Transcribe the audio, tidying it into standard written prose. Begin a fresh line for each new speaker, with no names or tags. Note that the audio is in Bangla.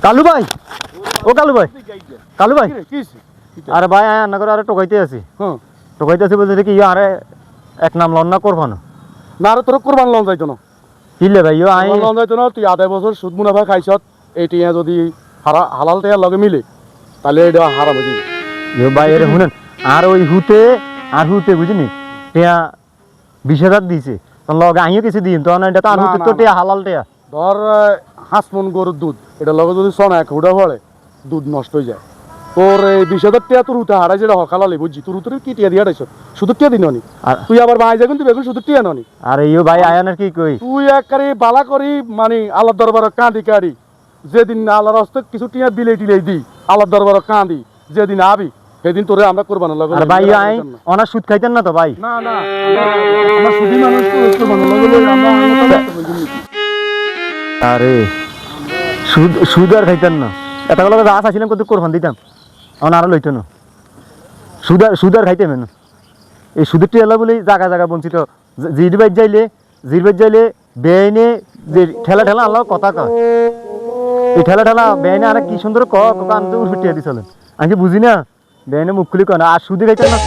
কালু ভাই, ও কালু ভাই, কালু ভাই, আরে ভাই আয় রান্না করে আরে টোকাইতে আছি। টোকাইতে আছি বলতে কি আরে এক নাম লন না করবানো
না আরে তোর কোরবান লন যাইতো না
কিলে ভাই ও আই
লন যাইতো না তুই আধা বছর সুদ মুনাফা খাইছত এই টিয়া যদি হালাল টিয়ার লগে মিলে তাহলে এটা হারাম হয়ে যাবে।
ইও ভাই এর শুনেন আর ওই হুতে বুঝিনি টিয়া 20,000 দিছে তখন লগে আইও কিছু দিন তখন এটা তো আর হুতে তো টিয়া হালাল টিয়া
ধর 5 মণ গরুর দুধ এটা লগে যদি সোনা এক হুড়া পড়ে দুধ নষ্ট হয়ে যায় তোর এই 20,000 টিয়া তোর উঠে হারাই যেটা হকালালি বুঝছি তোর উঠে কি টিয়া দিয়ে হারাইছ শুধু টিয়া দিন নি তুই আবার ভাই যাবেন তুই বেগুন শুধু টিয়া ননি
আরে ইও ভাই আয়ানের কি কই
তুই একবারে বালা করি মানে আল্লাহর দরবারে কাঁদি যেদিন আল্লাহর হস্তে কিছু টিয়া বিলে টিলে দি আল্লাহর দরবারে কাঁদি যেদিন আবি সেদিন তোরে আমরা কোরবান লাগব।
আর ভাই আই অনার সুদ খাইতেন না তো ভাই?
না না আমরা সুদি মানুষ কোরবান লাগব আমরা।
আরে সুদ আর খাইতেন না এত গুলো গাছ আসছিলাম কত কোরবান দিতাম এখন আরো লইতো না সুদ আর খাইতে মেন এই সুদের টিয়ালা বলে জায়গা বঞ্চিত জিরবাই যাইলে বেআইনে যে ঠেলা আল্লাহ কথা কয় এই ঠেলা বেআইনে আর কি সুন্দর কান তো উঠে দি চলেন আমি বুঝি না বেআইনে মুখ খুলি কয় না আর সুদে খাইতেন না